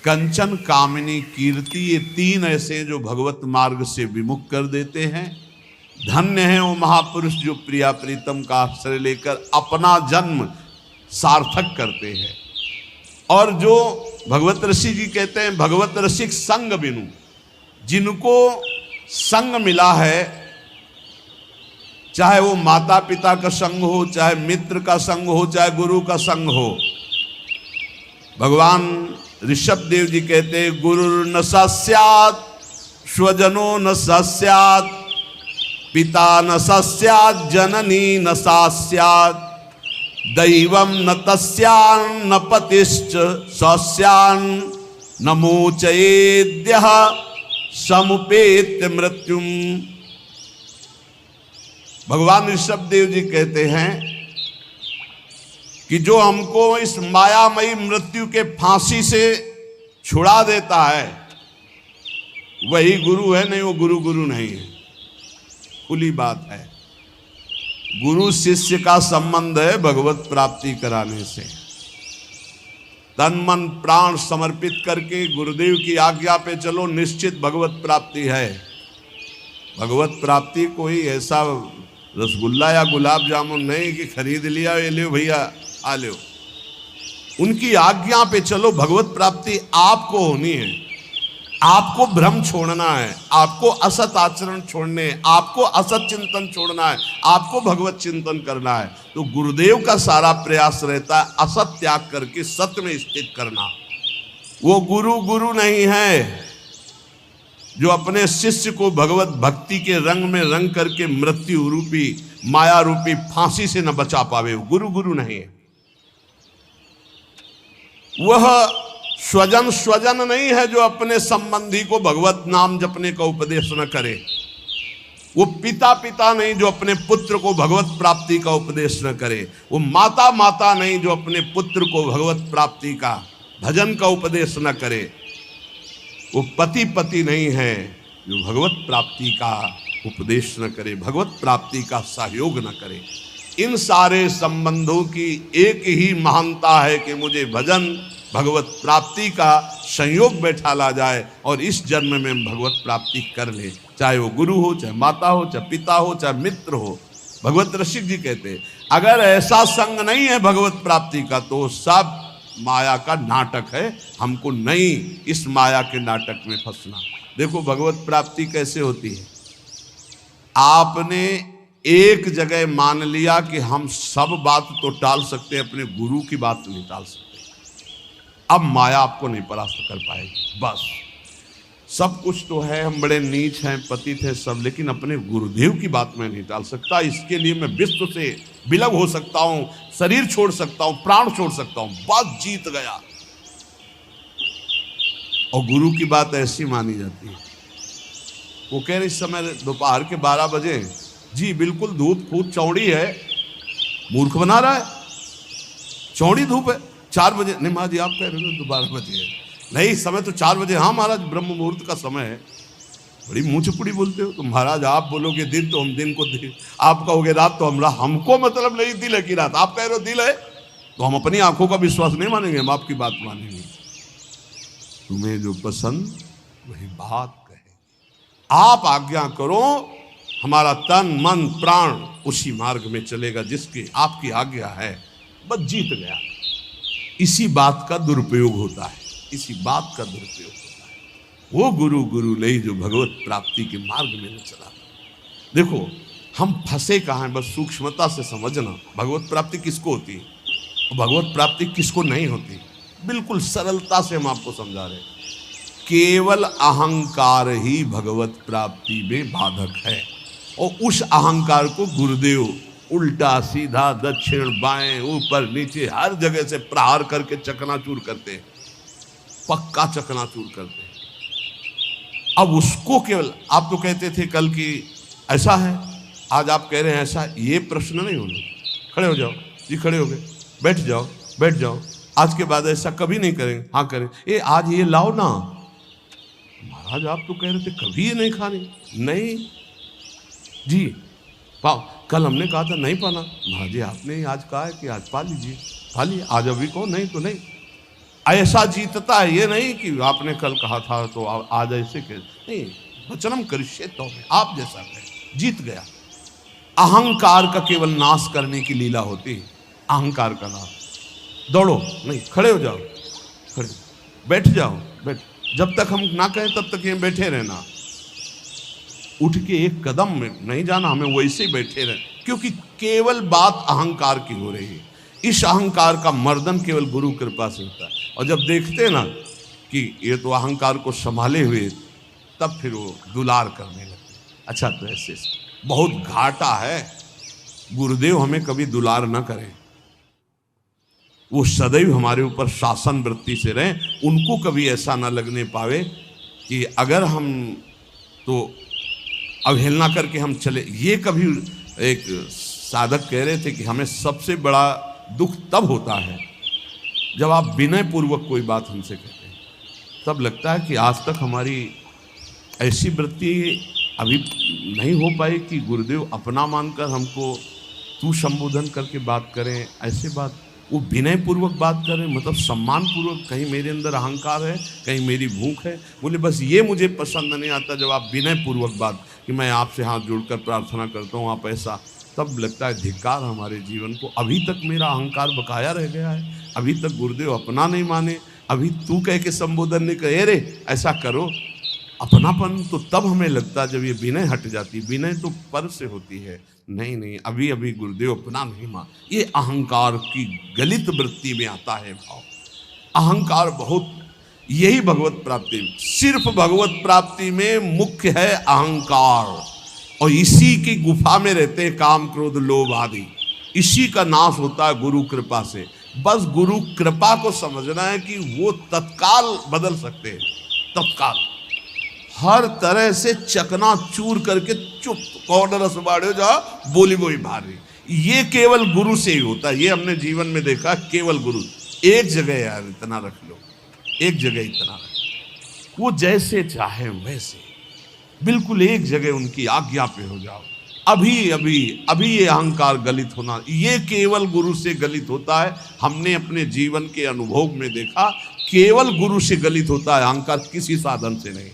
कंचन, कामिनी, कीर्ति, ये तीन ऐसे जो भगवत मार्ग से विमुख कर देते हैं। धन्य है वो महापुरुष जो प्रिया प्रीतम का आश्रय लेकर अपना जन्म सार्थक करते हैं। और जो भगवत ऋषि जी कहते हैं, भगवत रसिक संग बिनु, जिनको संग मिला है, चाहे वो माता पिता का संग हो, चाहे मित्र का संग हो, चाहे गुरु का संग हो। भगवान ऋषभ देव जी कहते हैं, गुरु न सस्यात् स्वजनो न सस्यात्, पिता न सस्यात् जननी न सस्यात्, दैवम न तस्यान् न पतिश्च सस्यान् न मोचयेद्यः समुपेत्य मृत्युम। भगवान ऋषभ देव जी कहते हैं कि जो हमको इस मायामयी मृत्यु के फांसी से छुड़ा देता है वही गुरु है, नहीं वो गुरु नहीं है। खुली बात है, गुरु शिष्य का संबंध है भगवत प्राप्ति कराने से। तन मन प्राण समर्पित करके गुरुदेव की आज्ञा पे चलो, निश्चित भगवत प्राप्ति है। भगवत प्राप्ति कोई ऐसा रसगुल्ला या गुलाब जामुन नहीं कि खरीद लिया, ये लो भैया आ लो। उनकी आज्ञा पे चलो, भगवत प्राप्ति आपको होनी है। आपको भ्रम छोड़ना है, आपको असत आचरण छोड़ने, आपको असत चिंतन छोड़ना है, आपको भगवत चिंतन करना है। तो गुरुदेव का सारा प्रयास रहता है असत त्याग करके सत्य में स्थित करना। वो गुरु नहीं है जो अपने शिष्य को भगवत भक्ति के रंग में रंग करके मृत्यु रूपी माया रूपी फांसी से न बचा पावे। वो गुरु नहीं है। वह स्वजन नहीं है जो अपने संबंधी को भगवत नाम जपने का उपदेश न करे। वो पिता नहीं जो अपने पुत्र को भगवत प्राप्ति का उपदेश न करे। वो माता नहीं जो अपने पुत्र को भगवत प्राप्ति का भजन का उपदेश न करे। वो पति नहीं है जो भगवत प्राप्ति का उपदेश न करे, भगवत प्राप्ति का सहयोग न करे। इन सारे संबंधों की एक ही महानता है कि मुझे भजन भगवत प्राप्ति का संयोग बैठा ला जाए और इस जन्म में भगवत प्राप्ति कर ले, चाहे वो गुरु हो, चाहे माता हो, चाहे पिता हो, चाहे मित्र हो। भगवत ऋषि जी कहते हैं अगर ऐसा संग नहीं है भगवत प्राप्ति का तो सब माया का नाटक है, हमको नहीं इस माया के नाटक में फंसना। देखो भगवत प्राप्ति कैसे होती है। आपने एक जगह मान लिया कि हम सब बात तो टाल सकते हैं, अपने गुरु की बात नहीं टाल सकते। अब माया आपको नहीं परास्त कर पाएगी। बस सब कुछ तो है, हम बड़े नीच हैं, पतित हैं सब, लेकिन अपने गुरुदेव की बात मैं नहीं टाल सकता। इसके लिए मैं विश्व से विलग हो सकता हूं, शरीर छोड़ सकता हूं, प्राण छोड़ सकता हूं, बस जीत गया। और गुरु की बात ऐसी मानी जाती है। वो कह रहे इस समय दोपहर के 12 बजे, जी बिल्कुल धूप खूब चौड़ी है, मूर्ख बना रहा है, चौड़ी धूप है। 4 बजे नहीं महाराज जी आप कह रहे हो तो 12 बजे है, नहीं समय तो 4 बजे। हाँ महाराज ब्रह्म मुहूर्त का समय है। बड़ी मुँह चुपड़ी बोलते हो। तो महाराज आप बोलोगे दिन तो हम दिन को दिन, आप कहोगे रात तो हमरा, हमको मतलब नहीं दिल है कि रात। आप कह रहे हो दिल है तो हम अपनी आंखों का विश्वास नहीं मानेंगे, हम आपकी बात मानेंगे। तुम्हें जो पसंद वही बात कहे, आप आज्ञा करो, हमारा तन मन प्राण उसी मार्ग में चलेगा जिसकी आपकी आज्ञा है। बस जीत गया। इसी बात का दुरुपयोग होता है, इसी बात का दुरुपयोग होता है। वो गुरु नहीं जो भगवत प्राप्ति के मार्ग में न चला। देखो हम फंसे कहाँ हैं, बस सूक्ष्मता से समझना। भगवत प्राप्ति किसको होती है और भगवत प्राप्ति किसको नहीं होती, बिल्कुल सरलता से हम आपको समझा रहे हैं। केवल अहंकार ही भगवत प्राप्ति में बाधक है। और उस अहंकार को गुरुदेव उल्टा सीधा दक्षिण बाएं ऊपर नीचे हर जगह से प्रहार करके चकनाचूर करते हैं, पक्का चकनाचूर करते हैं। अब उसको केवल, आप तो कहते थे कल की ऐसा है, आज आप कह रहे हैं ऐसा, ये प्रश्न नहीं होना। खड़े हो जाओ जी, खड़े हो गए, बैठ जाओ। आज के बाद ऐसा कभी नहीं करेंगे। हाँ करें, ये आज ये लाओ ना। महाराज आप तो कह रहे थे कभी ये नहीं खानी। नहीं जी पाओ, कल हमने कहा था नहीं पाना। महाराज जी आपने आज कहा है कि आज पा लीजिए, खा लीजिए। आज अभी कहो नहीं तो नहीं। ऐसा जीतता है, ये नहीं कि आपने कल कहा था तो आज ऐसे कह नहीं, वचनम करिष्ये तो आप जैसा कहे, जीत गया। अहंकार का केवल नाश करने की लीला होती है, अहंकार का नाश। दौड़ो नहीं, खड़े हो जाओ, खड़े बैठ जाओ, बैठ, जब तक हम ना कहें तब तक ये बैठे रहना, उठ के एक कदम में नहीं जाना, हमें वैसे ही बैठे रहे, क्योंकि केवल बात अहंकार की हो रही है। इस अहंकार का मर्दन केवल गुरु कृपा से होता है। और जब देखते ना कि ये तो अहंकार को संभाले हुए, तब फिर वो दुलार करने लगते। अच्छा, तो ऐसे बहुत घाटा है, गुरुदेव हमें कभी दुलार न करें, वो सदैव हमारे ऊपर शासन वृत्ति से रहें, उनको कभी ऐसा ना लगने पावे कि अगर हम तो अवहेलना करके हम चले। ये कभी एक साधक कह रहे थे कि हमें सबसे बड़ा दुख तब होता है जब आप विनय पूर्वक कोई बात हमसे कहते हैं, तब लगता है कि आज तक हमारी ऐसी वृत्ति अभी नहीं हो पाई कि गुरुदेव अपना मानकर हमको तू संबोधन करके बात करें। ऐसे बात वो विनय पूर्वक बात करें, मतलब सम्मान पूर्वक। कहीं मेरे अंदर अहंकार है, कहीं मेरी भूख है। बोले बस ये मुझे पसंद नहीं आता जब आप विनय पूर्वक बात, कि मैं आपसे हाथ जोड़कर प्रार्थना करता हूँ, आप ऐसा, तब लगता है धिक्कार हमारे जीवन को। अभी तक मेरा अहंकार बकाया रह गया है, अभी तक गुरुदेव अपना नहीं माने, अभी तू कह के संबोधन नहीं करे, रे ऐसा करो अपनापन। तो तब हमें लगता जब ये विनय हट जाती, विनय तो पर से होती है, नहीं नहीं अभी अभी गुरुदेव अपना नहीं मान। ये अहंकार की गलित वृत्ति में आता है भाव। अहंकार बहुत, यही भगवत प्राप्ति, सिर्फ भगवत प्राप्ति में मुख्य है अहंकार, और इसी की गुफा में रहते हैं काम क्रोध लोभ आदि। इसी का नाश होता है गुरु कृपा से। बस गुरु कृपा को समझना है कि वो तत्काल बदल सकते हैं, तत्काल हर तरह से चकनाचूर करके चुप कौन रस बाड़े जा बोली बोली भारी। ये केवल गुरु से ही होता है, ये हमने जीवन में देखा। केवल गुरु, एक जगह यार इतना रख लो, एक जगह इतना रख लो, वो जैसे चाहे वैसे, बिल्कुल एक जगह उनकी आज्ञा पे हो जाओ। अभी अभी अभी ये अहंकार गलित होना, ये केवल गुरु से गलित होता है। हमने अपने जीवन के अनुभव में देखा, केवल गुरु से गलित होता है अहंकार, किसी साधन से नहीं।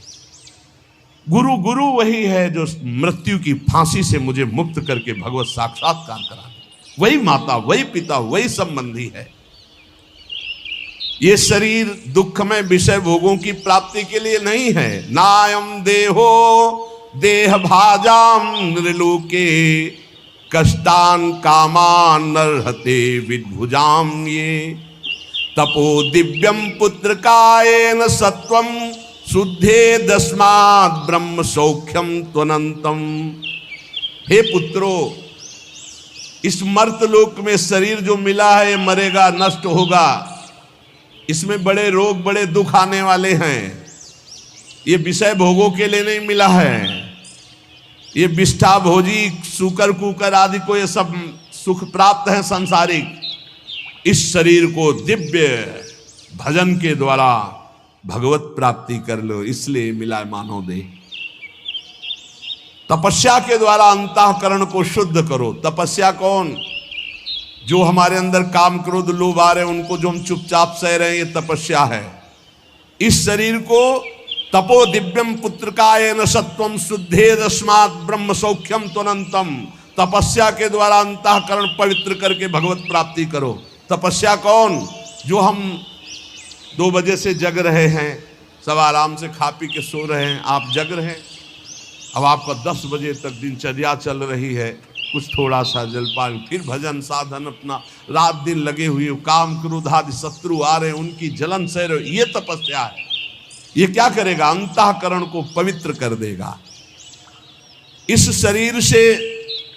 गुरु गुरु वही है जो मृत्यु की फांसी से मुझे मुक्त करके भगवत साक्षात्कार करा दे। वही माता, वही पिता, वही संबंधी है। ये शरीर दुखमय विषय भोगों की प्राप्ति के लिए नहीं है। नायम देहो देह भाजाम नृलोके कष्टान कामान नरहते विद्भुजाम। ये तपो दिव्यम पुत्र कायेन सत्वम शुद्धे दस्मात् ब्रह्म सौख्यम त्वनंतम। हे पुत्रो, इस मर्तलोक में शरीर जो मिला है मरेगा, नष्ट होगा, इसमें बड़े रोग बड़े दुख आने वाले हैं। ये विषय भोगों के लिए नहीं मिला है, ये विष्ठा भोजी सूकर कुकर आदि को ये सब सुख प्राप्त है सांसारिक। इस शरीर को दिव्य भजन के द्वारा भगवत प्राप्ति कर लो, इसलिए मिला मानव देह। तपस्या के द्वारा अंतःकरण को शुद्ध करो। तपस्या कौन? जो हमारे अंदर काम क्रोध लोभ आ रहे हैं उनको जो हम चुपचाप सह रहे हैं, ये तपस्या है। इस शरीर को तपो दिव्यम पुत्रकायेन सत्वम शुद्धे दस्मात् ब्रह्म सौख्यम त्वनंतम। तपस्या के द्वारा अंतःकरण पवित्र करके भगवत प्राप्ति करो। तपस्या कौन? जो हम 2 बजे से जग रहे हैं, सब आराम से खा पी के सो रहे हैं, आप जग रहे हैं, अब आपका 10 बजे तक दिनचर्या चल रही है, कुछ थोड़ा सा जलपान, फिर भजन साधन, अपना रात दिन लगे हुए, काम क्रोध आदि शत्रु आ रहे हैं उनकी जलन सह रहे, ये तपस्या है। ये क्या करेगा? अंतःकरण को पवित्र कर देगा। इस शरीर से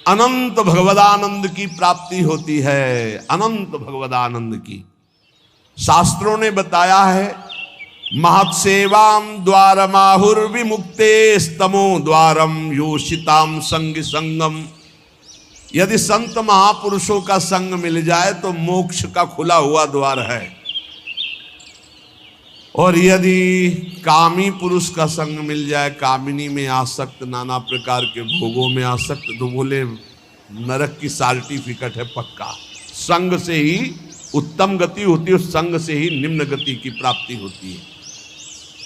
अनंत भगवदानंद की प्राप्ति होती है, अनंत भगवदानंद की। शास्त्रों ने बताया है, महत्सेवाम द्वारमाहुर विमुक्ते स्तमो द्वारम योषिताम संग संगम। यदि संत महापुरुषों का संग मिल जाए तो मोक्ष का खुला हुआ द्वार है, और यदि कामी पुरुष का संग मिल जाए, कामिनी में आसक्त, नाना प्रकार के भोगों में आसक्त, तो बोले नरक की सर्टिफिकेट है पक्का। संग से ही उत्तम गति होती है, उस संग से ही निम्न गति की प्राप्ति होती है।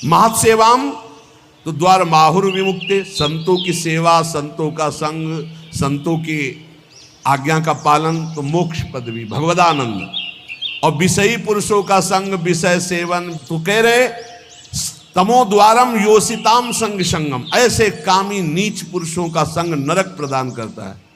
महत् सेवाम तो द्वार माहुर विमुक्ते, संतों की सेवा, संतों का संग, संतों की आज्ञा का पालन तो मोक्ष पदवी, भगवदानंद। और विषयी पुरुषों का संग, विषय सेवन तो कह रहे तमो द्वारम योषिताम संग संगम, ऐसे कामी नीच पुरुषों का संग नरक प्रदान करता है।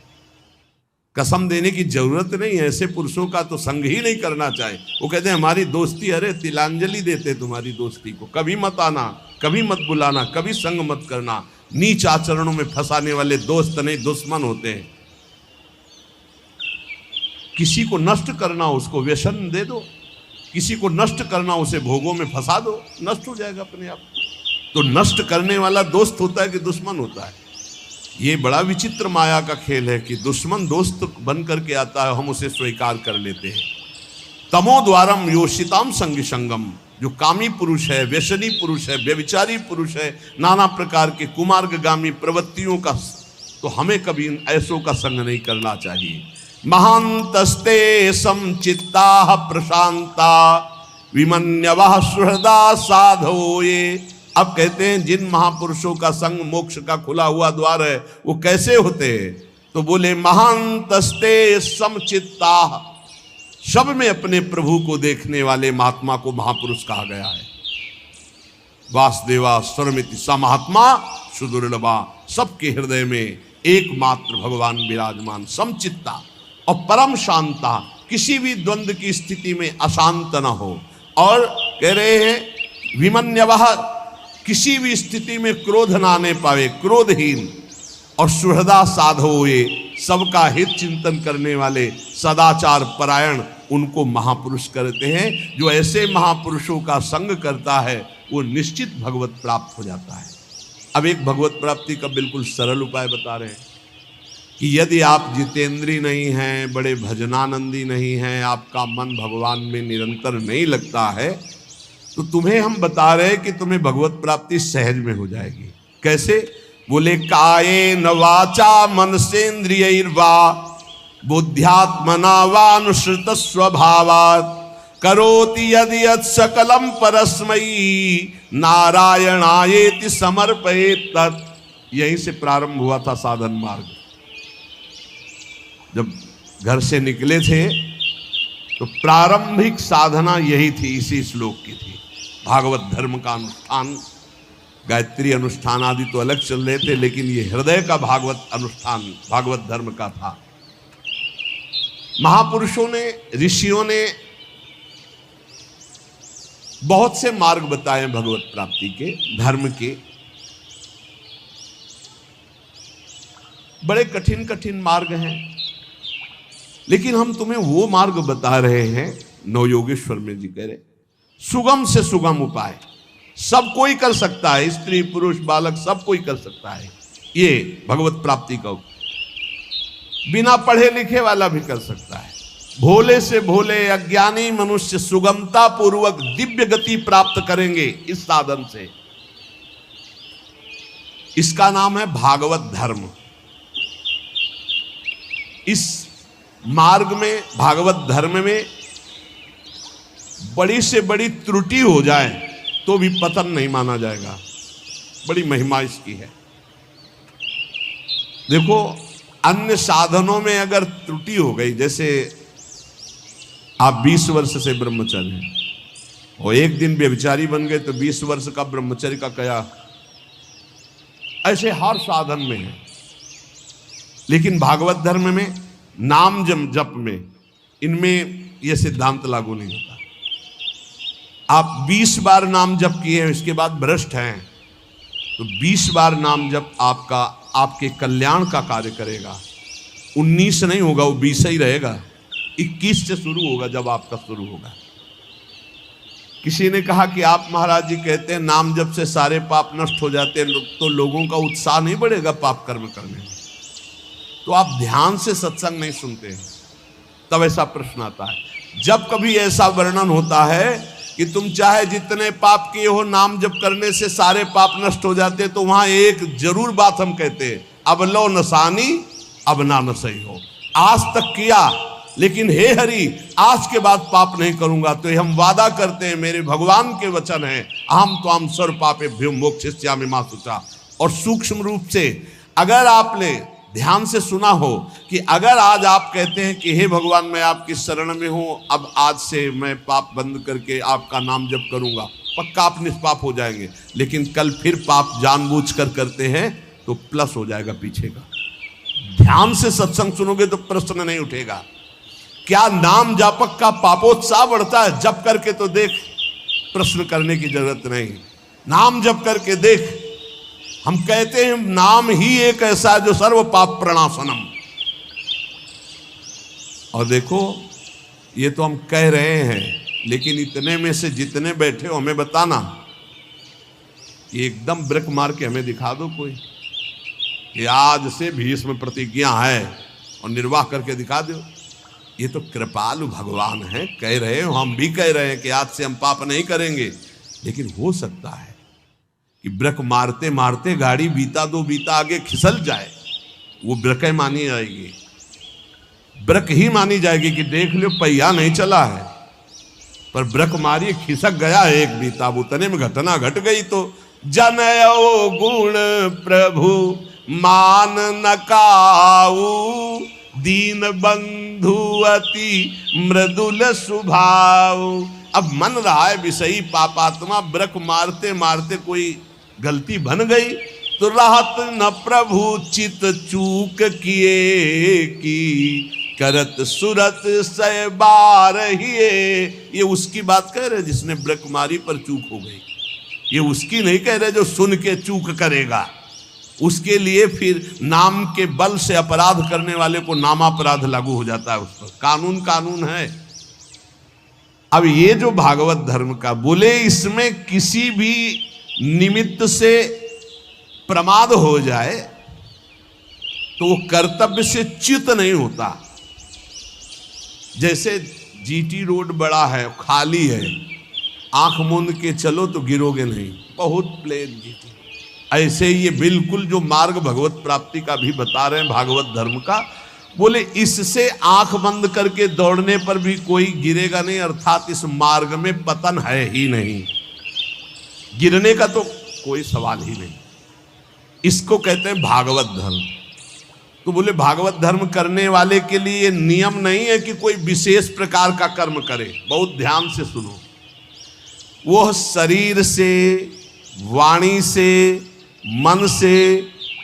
कसम देने की जरूरत नहीं है, ऐसे पुरुषों का तो संग ही नहीं करना चाहिए। वो कहते हैं हमारी दोस्ती, अरे तिलांजलि देते तुम्हारी दोस्ती को, कभी मत आना, कभी मत बुलाना, कभी संग मत करना। नीच आचरणों में फंसाने वाले दोस्त नहीं दुश्मन होते हैं। किसी को नष्ट करना उसको व्यसन दे दो, किसी को नष्ट करना उसे भोगों में फंसा दो, नष्ट हो जाएगा अपने आप। तो नष्ट करने वाला दोस्त होता है कि दुश्मन होता है? ये बड़ा विचित्र माया का खेल है कि दुश्मन दोस्त बन करके आता है, हम उसे स्वीकार कर लेते हैं। तमो द्वारम योषिताम संग संगम, जो कामी पुरुष है, व्यसनी पुरुष है, व्यभिचारी पुरुष है, नाना प्रकार के कुमार्गगामी प्रवृत्तियों का, तो हमें कभी ऐसों का संग नहीं करना चाहिए। महांतस्ते समचित्ता प्रशांता विमन्यवः सुहृदा साधो ये। अब कहते हैं जिन महापुरुषों का संग मोक्ष का खुला हुआ द्वार है, वो कैसे होते हैं? तो बोले महांतस्ते समचित्ता, सब में अपने प्रभु को देखने वाले महात्मा को महापुरुष कहा गया है। वासुदेवा सर्वमिति स महात्मा सुदुर्लभा, सबके हृदय में एकमात्र भगवान विराजमान, समचित्ता और परम शांता, किसी भी द्वंद्व की स्थिति में अशांत न हो। और कह रहे हैं विमन्यवः, किसी भी स्थिति में क्रोध ना आने पावे, क्रोधहीन। और सुहृदा साधो ये, सबका हित चिंतन करने वाले, सदाचार परायण, उनको महापुरुष करते हैं। जो ऐसे महापुरुषों का संग करता है वो निश्चित भगवत प्राप्त हो जाता है। अब एक भगवत प्राप्ति का बिल्कुल सरल उपाय बता रहे हैं कि यदि आप जितेंद्री नहीं हैं, बड़े भजनानंदी नहीं हैं, आपका मन भगवान में निरंतर नहीं लगता है, तो तुम्हें हम बता रहे हैं कि तुम्हें भगवत प्राप्ति सहज में हो जाएगी। कैसे? बोले कायेन वाचा मनसेन्द्रियैर्वा बुद्ध्यात्मना वानुसृत स्वभावात् करोति यदि यत् सकलम परस्मै नारायणायेति समर्पयेत् तत्। यहीं से प्रारंभ हुआ था साधन मार्ग। जब घर से निकले थे तो प्रारंभिक साधना यही थी, इसी श्लोक की थी। भागवत धर्म का अनुष्ठान, गायत्री अनुष्ठान आदि तो अलग चल रहे थे, लेकिन ये हृदय का भागवत अनुष्ठान भागवत धर्म का था। महापुरुषों ने, ऋषियों ने बहुत से मार्ग बताए भगवत प्राप्ति के, धर्म के। बड़े कठिन कठिन मार्ग हैं, लेकिन हम तुम्हें वो मार्ग बता रहे हैं, नवयोगेश्वर में जी कह रहे, सुगम से सुगम उपाय, सब कोई कर सकता है, स्त्री पुरुष बालक सब कोई कर सकता है। ये भगवत प्राप्ति का बिना पढ़े लिखे वाला भी कर सकता है। भोले से भोले अज्ञानी मनुष्य सुगमता पूर्वक दिव्य गति प्राप्त करेंगे इस साधन से। इसका नाम है भागवत धर्म। इस मार्ग में, भागवत धर्म में बड़ी से बड़ी त्रुटि हो जाए तो भी पतन नहीं माना जाएगा। बड़ी महिमा इसकी है। देखो, अन्य साधनों में अगर त्रुटि हो गई, जैसे आप 20 वर्ष से ब्रह्मचर्य हैं और एक दिन व्यभिचारी बन गए तो 20 वर्ष का ब्रह्मचर्य का क्या, ऐसे हर साधन में है। लेकिन भागवत धर्म में, नाम जप में, इनमें यह सिद्धांत लागू नहीं होता। आप 20 बार नाम जप किए हैं, इसके बाद भ्रष्ट हैं, तो 20 बार नाम जप आपका, आपके कल्याण का कार्य करेगा। 19 नहीं होगा, वो 20 ही रहेगा। 21 से शुरू होगा जब आपका शुरू होगा। किसी ने कहा कि आप महाराज जी कहते हैं नाम जप से सारे पाप नष्ट हो जाते हैं, तो लोगों का उत्साह नहीं बढ़ेगा पाप कर्म करने में। तो आप ध्यान से सत्संग नहीं सुनते हैं, तब ऐसा प्रश्न आता है। जब कभी ऐसा वर्णन होता है कि तुम चाहे जितने पाप किए हो, नाम जप करने से सारे पाप नष्ट हो जाते, तो वहां एक जरूर बात हम कहते हैं, अब लो नसानी अब ना नसई हो। आज तक किया लेकिन हे हरि आज के बाद पाप नहीं करूंगा। तो हम वादा करते हैं, मेरे भगवान के वचन है, अहम त्वाम सर्व पापेभ्यो मोक्षयिष्यामि मा शुचा। और सूक्ष्म रूप से अगर आपने ध्यान से सुना हो कि अगर आज आप कहते हैं कि हे भगवान मैं आपकी शरण में हूं, अब आज से मैं पाप बंद करके आपका नाम जप करूंगा, पक्का आप निष्पाप हो जाएंगे। लेकिन कल फिर पाप जानबूझकर करते हैं तो प्लस हो जाएगा पीछे का। ध्यान से सत्संग सुनोगे तो प्रश्न नहीं उठेगा। क्या नाम जापक का पापोत्साह बढ़ता है? जप करके तो देख, प्रश्न करने की जरूरत नहीं। नाम जप करके देख। हम कहते हैं नाम ही एक ऐसा जो सर्व पाप प्रणाशनम। और देखो ये तो हम कह रहे हैं, लेकिन इतने में से जितने बैठे हो हमें बताना, ये एकदम ब्रेक मार के हमें दिखा दो कोई कि आज से भीष्म प्रतिज्ञा है और निर्वाह करके दिखा दो। ये तो कृपालु भगवान है, कह रहे हो, हम भी कह रहे हैं कि आज से हम पाप नहीं करेंगे। लेकिन हो सकता है कि ब्रेक मारते मारते गाड़ी बीता दो बीता आगे खिसल जाए, वो ब्रेक मानी जाएगी, ब्रेक ही मानी जाएगी कि देख लो पहिया नहीं चला है, पर ब्रेक मारी खिसक गया एक बीता, उतने में घटना घट गई। तो जनयो गुण प्रभु मान नकाऊ, दीन बंधु अति मृदुल स्वभाव। अब मन रहा है विषयी पापात्मा, ब्रेक मारते मारते कोई गलती बन गई तो राहत न प्रभु चित चूक किए की, करत सुरत सय बार हिए। ये उसकी बात कह रहे जिसने ब्रेक मारी पर चूक हो गई, ये उसकी नहीं कह रहे जो सुन के चूक करेगा। उसके लिए फिर नाम के बल से अपराध करने वाले को नामापराध लागू हो जाता है उस पर। कानून कानून है। अब ये जो भागवत धर्म का बोले, इसमें किसी भी निमित्त से प्रमाद हो जाए तो वो कर्तव्य से च्युत नहीं होता। जैसे जीटी रोड बड़ा है, खाली है, आंख मूंद के चलो तो गिरोगे नहीं, बहुत प्लेन जीटी। ऐसे ये बिल्कुल जो मार्ग भगवत प्राप्ति का भी बता रहे हैं भागवत धर्म का, बोले इससे आंख बंद करके दौड़ने पर भी कोई गिरेगा नहीं, अर्थात इस मार्ग में पतन है ही नहीं, गिरने का तो कोई सवाल ही नहीं। इसको कहते हैं भागवत धर्म। तो बोले भागवत धर्म करने वाले के लिए नियम नहीं है कि कोई विशेष प्रकार का कर्म करे। बहुत ध्यान से सुनो, वो शरीर से, वाणी से, मन से,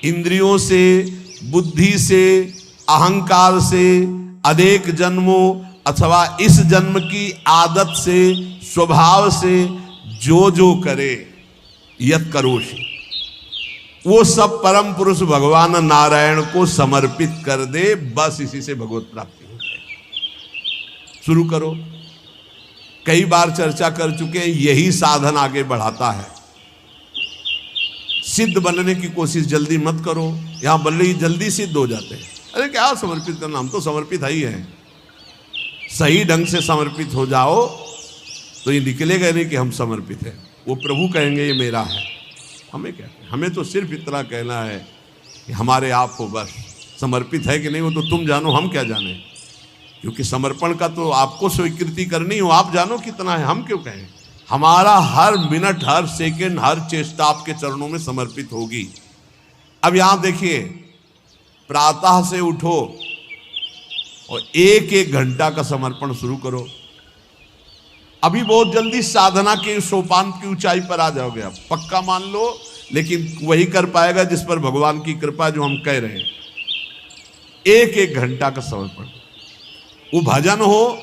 इंद्रियों से, बुद्धि से, अहंकार से, अनेक जन्मों अथवा इस जन्म की आदत से, स्वभाव से जो करे यत करोषि, वो सब परम पुरुष भगवान नारायण को समर्पित कर दे, बस इसी से भगवत प्राप्ति हो जाए। शुरू करो। कई बार चर्चा कर चुके हैं, यही साधन आगे बढ़ाता है। सिद्ध बनने की कोशिश जल्दी मत करो, यहां बल्ले ही जल्दी सिद्ध हो जाते हैं। अरे क्या समर्पित करना, हम तो समर्पित ही हैं। सही ढंग से समर्पित हो जाओ तो ये निकलेगा नहीं कि हम समर्पित हैं। वो प्रभु कहेंगे ये मेरा है। हमें क्या, हमें तो सिर्फ इतना कहना है कि हमारे आप हो, बस। समर्पित है कि नहीं वो तो तुम जानो, हम क्या जाने। क्योंकि समर्पण का तो आपको स्वीकृति करनी हो, आप जानो कितना है, हम क्यों कहें। हमारा हर मिनट, हर सेकंड, हर चेष्टा आपके चरणों में समर्पित होगी। अब यहां देखिए, प्रातः से उठो और एक एक घंटा का समर्पण शुरू करो। अभी बहुत जल्दी साधना के सोपान की ऊंचाई पर आ जाओगे आप, पक्का मान लो। लेकिन वही कर पाएगा जिस पर भगवान की कृपा, जो हम कह रहे हैं। एक एक घंटा का समर्पण, वो भजन हो,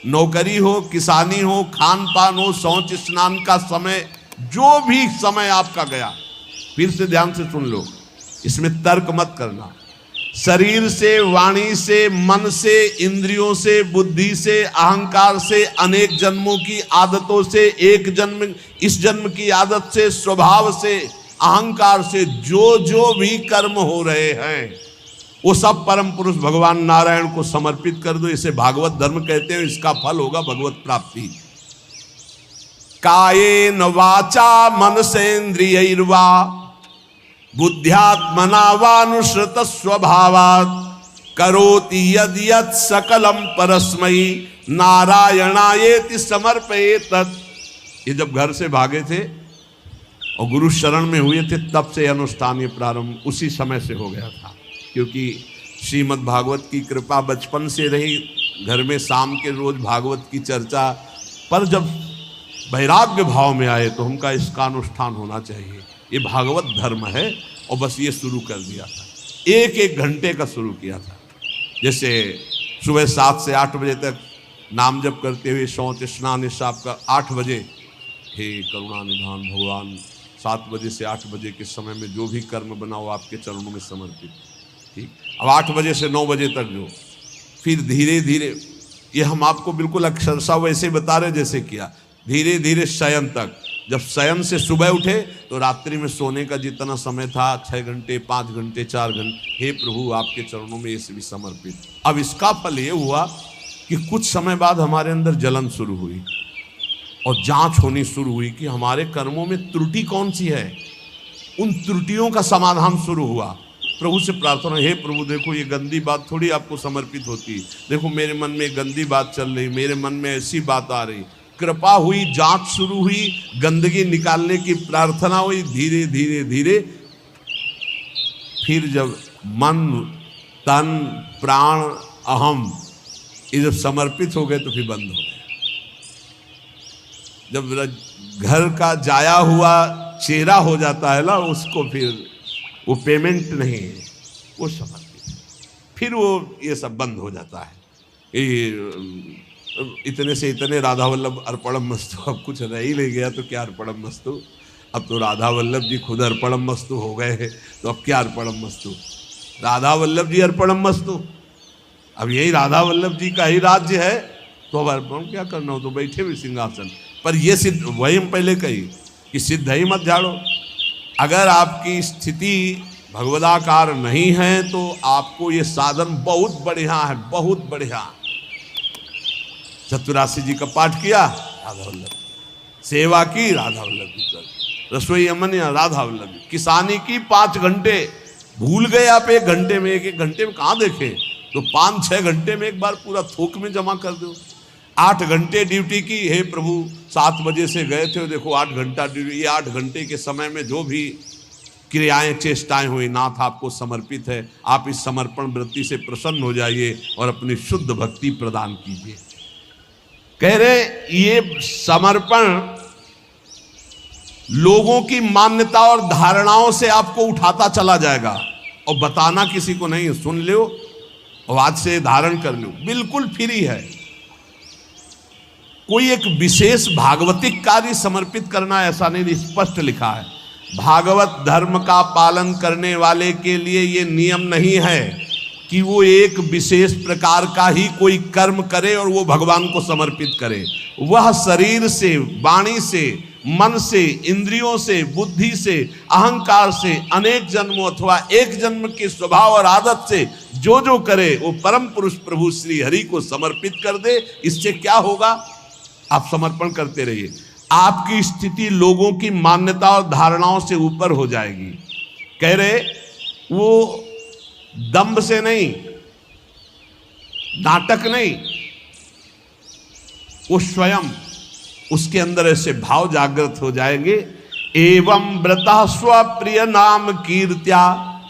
नौकरी हो, किसानी हो, खान पान हो, शौच स्नान का समय, जो भी समय आपका गया, फिर से ध्यान से सुन लो, इसमें तर्क मत करना। शरीर से, वाणी से, मन से, इंद्रियों से, बुद्धि से, अहंकार से, अनेक जन्मों की आदतों से, एक जन्म, इस जन्म की आदत से, स्वभाव से, अहंकार से जो भी कर्म हो रहे हैं, वो सब परम पुरुष भगवान नारायण को समर्पित कर दो। इसे भागवत धर्म कहते हैं। इसका फल होगा भगवत प्राप्ति। कायेन वाचा मनसेन्द्रियैर्वा बुद्ध्यात्मना वानुश्रुत स्वभावात् करोति यद यद सकलम परस्मयी नारायणायेति समर्पयेत। ये जब घर से भागे थे और गुरु शरण में हुए थे, तब से अनुष्ठान ये प्रारंभ उसी समय से हो गया था, क्योंकि श्रीमद् भागवत की कृपा बचपन से रही। घर में शाम के रोज भागवत की चर्चा, पर जब वैराग्य भाव में आए तो हमका इसका अनुष्ठान होना चाहिए, ये भागवत धर्म है। और बस ये शुरू कर दिया था, एक एक घंटे का शुरू किया था। जैसे सुबह 7 से 8 बजे तक नाम जप करते हुए शौच स्नान इस आपका 8 बजे, हे करुणा निधान भगवान, 7 बजे से 8 बजे के समय में जो भी कर्म बना वो आपके चरणों में समर्पित, ठीक। अब 8 बजे से 9 बजे तक जो, फिर धीरे धीरे, ये हम आपको बिल्कुल अक्षरशः वैसे बता रहे जैसे किया, धीरे धीरे शयन तक। जब शयन से सुबह उठे तो रात्रि में सोने का जितना समय था, 6 घंटे 5 घंटे 4 घंटे, हे प्रभु आपके चरणों में ये भी समर्पित। अब इसका फल ये हुआ कि कुछ समय बाद हमारे अंदर जलन शुरू हुई और जांच होनी शुरू हुई कि हमारे कर्मों में त्रुटि कौन सी है। उन त्रुटियों का समाधान शुरू हुआ। प्रभु से प्रार्थना, हे प्रभु देखो ये गंदी बात थोड़ी आपको समर्पित होती, देखो मेरे मन में गंदी बात चल रही, मेरे मन में ऐसी बात आ रही। कृपा हुई, जांच शुरू हुई, गंदगी निकालने की प्रार्थना हुई। धीरे धीरे धीरे फिर जब मन तन प्राण अहम ये जब समर्पित हो गए तो फिर बंद हो गए। जब घर का जाया हुआ चेहरा हो जाता है ना, उसको फिर वो पेमेंट नहीं है, वो समर्पित, फिर वो ये सब बंद हो जाता है। ये इतने से इतने राधा वल्लभ अर्पणम मस्तु, अब कुछ रह ही नहीं गया तो क्या अर्पणम मस्तु। अब तो राधा वल्लभ जी खुद अर्पणम मस्तु हो गए हैं, तो अब क्या अर्पणम मस्तु, राधा वल्लभ जी अर्पणम मस्तु। अब यही राधा वल्लभ जी का ही राज्य है, तो अब अर्पण क्या करना हो, तो बैठे भी सिंहासन पर। ये सिद्ध, वही हम पहले कही कि सिद्ध ही मत झाड़ो। अगर आपकी स्थिति भगवदाकार नहीं है तो आपको ये साधन बहुत बढ़िया है, बहुत बढ़िया। चतुरासी जी का पाठ किया, राधा वल्लभ, सेवा की राधा वल्लभ की, रसोई अमनिया राधा वल्लभ, किसानी की 5 घंटे, भूल गए आप 1 घंटे में, 1 घंटे में कहाँ देखें, तो 5-6 घंटे में एक बार पूरा थोक में जमा कर दो। 8 घंटे ड्यूटी की, हे प्रभु 7 बजे से गए थे, देखो 8 घंटा ड्यूटी, ये 8 घंटे के समय में जो भी क्रियाएं चेष्टाएं हुई, नाथ आपको समर्पित है, आप इस समर्पण वृत्ति से प्रसन्न हो जाइए और अपनी शुद्ध भक्ति प्रदान कीजिए। कह रहे ये समर्पण लोगों की मान्यता और धारणाओं से आपको उठाता चला जाएगा, और बताना किसी को नहीं, सुन लो और आज से धारण कर लो, बिल्कुल फ्री है। कोई एक विशेष भागवतिक कार्य समर्पित करना ऐसा नहीं, स्पष्ट लिखा है। भागवत धर्म का पालन करने वाले के लिए ये नियम नहीं है कि वो एक विशेष प्रकार का ही कोई कर्म करे और वो भगवान को समर्पित करे। वह शरीर से, वाणी से, मन से, इंद्रियों से, बुद्धि से, अहंकार से अनेक जन्मों अथवा एक जन्म के स्वभाव और आदत से जो जो करे वो परम पुरुष प्रभु श्री हरि को समर्पित कर दे। इससे क्या होगा, आप समर्पण करते रहिए, आपकी स्थिति लोगों की मान्यता और धारणाओं से ऊपर हो जाएगी। कह रहे वो दंभ से नहीं, नाटक नहीं, वो स्वयं उसके अंदर ऐसे भाव जागृत हो जाएंगे। एवं व्रता स्वप्रिय नाम कीर्त्या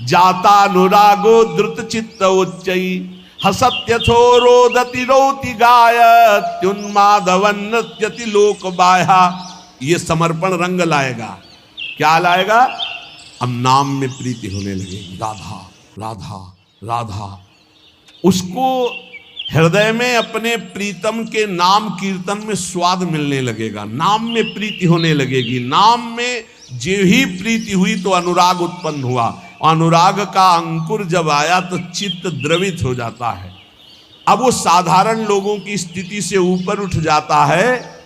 जाता अनुरागो द्रुत चित्त उच्चई हसत्यथो रोदति रोति गायत्युन्मादवन नृत्यति लोक बाह्या। ये समर्पण रंग लाएगा, क्या लाएगा, अब नाम में प्रीति होने लगेगी, राधा राधा राधा। उसको हृदय में अपने प्रीतम के नाम कीर्तन में स्वाद मिलने लगेगा, नाम में प्रीति होने लगेगी। नाम में जो ही प्रीति हुई तो अनुराग उत्पन्न हुआ, अनुराग का अंकुर जब आया तो चित्त द्रवित हो जाता है। अब वो साधारण लोगों की स्थिति से ऊपर उठ जाता है,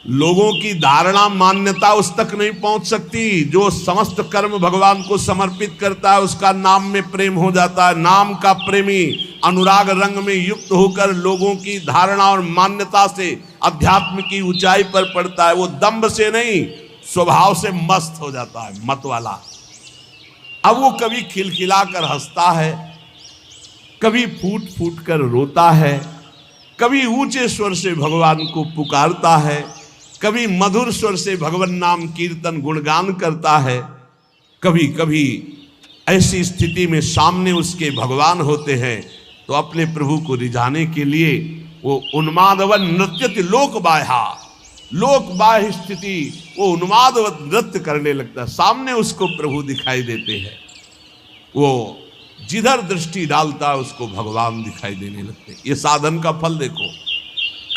लोगों की धारणा मान्यता उस तक नहीं पहुंच सकती। जो समस्त कर्म भगवान को समर्पित करता है उसका नाम में प्रेम हो जाता है। नाम का प्रेमी अनुराग रंग में युक्त होकर लोगों की धारणा और मान्यता से अध्यात्म की ऊंचाई पर पड़ता है। वो दंभ से नहीं, स्वभाव से मस्त हो जाता है, मत वाला। अब वो कभी खिलखिला कर हंसता है, कभी फूट फूट कर रोता है, कभी ऊंचे स्वर से भगवान को पुकारता है, कभी मधुर स्वर से भगवान नाम कीर्तन गुणगान करता है। कभी कभी ऐसी स्थिति में सामने उसके भगवान होते हैं तो अपने प्रभु को रिझाने के लिए वो उन्मादवन नृत्यति लोक बाह्य स्थिति, वो उन्मादवत नृत्य करने लगता है। सामने उसको प्रभु दिखाई देते हैं, वो जिधर दृष्टि डालता है उसको भगवान दिखाई देने लगते हैं। ये साधन का फल देखो।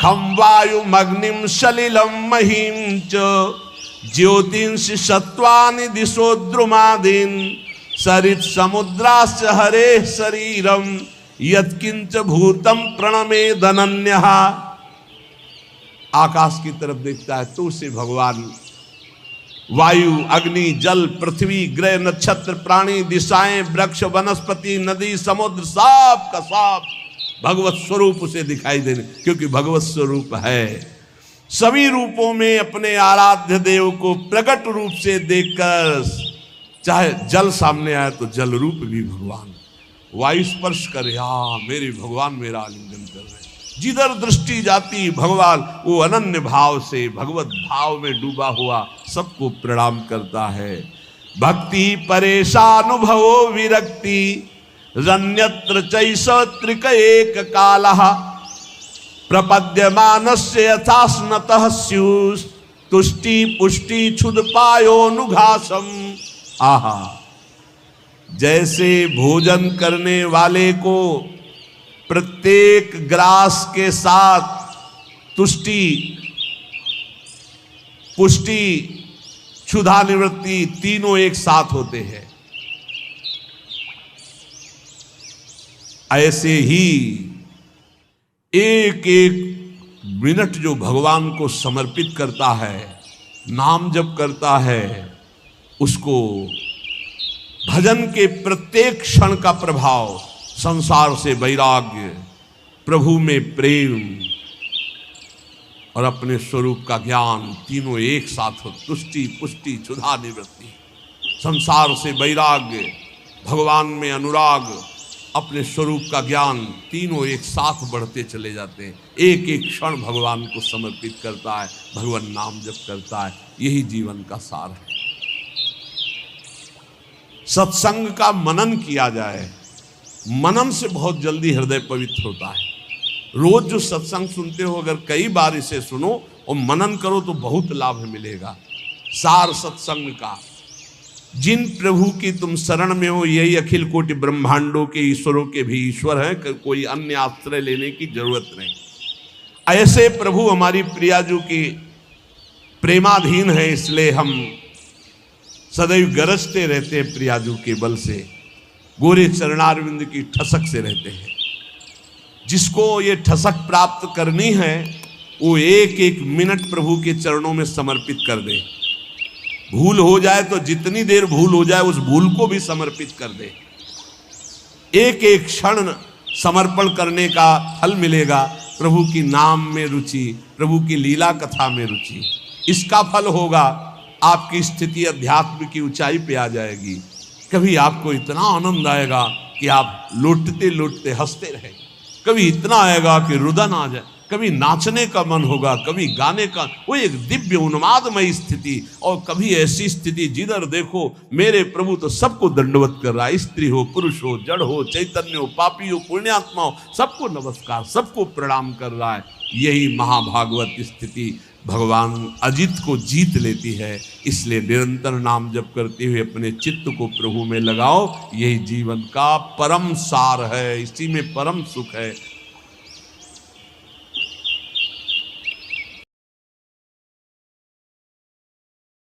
खम वायुम अग्निम सलिलम महीम च ज्योतिंष सत्वानि दिशो द्रुमादीन सरित समुद्राश्च हरे शरीरम यत्किंच भूतम प्रणमे धनन्यः। आकाश की तरफ देखता है तो उसे भगवान वायु, अग्नि, जल, पृथ्वी, ग्रह, नक्षत्र, प्राणी, दिशाएं, वृक्ष, वनस्पति, नदी, समुद्र, सब का सब भगवत स्वरूप उसे दिखाई देने, क्योंकि भगवत स्वरूप है। सभी रूपों में अपने आराध्य देव को प्रकट रूप से देखकर, चाहे जल सामने आए तो जल रूप भी भगवान, वायु स्पर्श करे, हाँ मेरे भगवान मेरा आलिंगन कर रहे हैं। जिधर दृष्टि जाती भगवान वो अनन्य भाव से भगवत भाव में डूबा हुआ सबको प्रणाम करता है। भक्ति परेशानुभवो विरक्ति रन्यत्र चैष त्रिक एक कालः प्रपद्यमानस्य यथास्नतः स्युस् तुष्टि पुष्टि क्षुदपायोनुघासम। आहा, जैसे भोजन करने वाले को प्रत्येक ग्रास के साथ तुष्टि, पुष्टि, क्षुधा निवृत्ति तीनों एक साथ होते हैं, ऐसे ही एक एक मिनट जो भगवान को समर्पित करता है, नाम जप करता है, उसको भजन के प्रत्येक क्षण का प्रभाव, संसार से वैराग्य, प्रभु में प्रेम और अपने स्वरूप का ज्ञान तीनों एक साथ हो। तुष्टि, पुष्टि, क्षुधा निवृत्ति, संसार से वैराग्य, भगवान में अनुराग, अपने स्वरूप का ज्ञान, तीनों एक साथ बढ़ते चले जाते हैं। एक एक क्षण भगवान को समर्पित करता है, भगवान नाम जप करता है। यही जीवन का सार है। सत्संग का मनन किया जाए, मनन से बहुत जल्दी हृदय पवित्र होता है। रोज जो सत्संग सुनते हो, अगर कई बार इसे सुनो और मनन करो तो बहुत लाभ मिलेगा। सार सत्संग का, जिन प्रभु की तुम शरण में हो, यही अखिल कोटि ब्रह्मांडों के ईश्वरों के भी ईश्वर हैं, कोई अन्य आश्रय लेने की जरूरत नहीं। ऐसे प्रभु हमारी प्रियाजू की प्रेमाधीन है, इसलिए हम सदैव गरजते रहते हैं प्रियाजू के बल से, गोरे चरणारविंद की ठसक से रहते हैं। जिसको ये ठसक प्राप्त करनी है वो एक एक मिनट प्रभु के चरणों में समर्पित कर दे। भूल हो जाए तो जितनी देर भूल हो जाए उस भूल को भी समर्पित कर दे। एक एक क्षण समर्पण करने का फल मिलेगा। प्रभु की नाम में रुचि, प्रभु की लीला कथा में रुचि, इसका फल होगा आपकी स्थिति अध्यात्म की ऊंचाई पे आ जाएगी। कभी आपको इतना आनंद आएगा कि आप लौटते लौटते हंसते रहेंगे, कभी इतना आएगा कि रुदन आ जाए, कभी नाचने का मन होगा, कभी गाने का, वो एक दिव्य उन्मादमय स्थिति। और कभी ऐसी स्थिति जिधर देखो मेरे प्रभु तो सबको दंडवत कर रहा है, स्त्री हो, पुरुष हो, जड़ हो, चैतन्य हो, पापी हो, पुण्यात्मा हो, सबको नमस्कार, सबको प्रणाम कर रहा है। यही महाभागवत स्थिति भगवान अजित को जीत लेती है। इसलिए निरंतर नाम जप करते हुए अपने चित्त को प्रभु में लगाओ, यही जीवन का परम सार है, इसी में परम सुख है।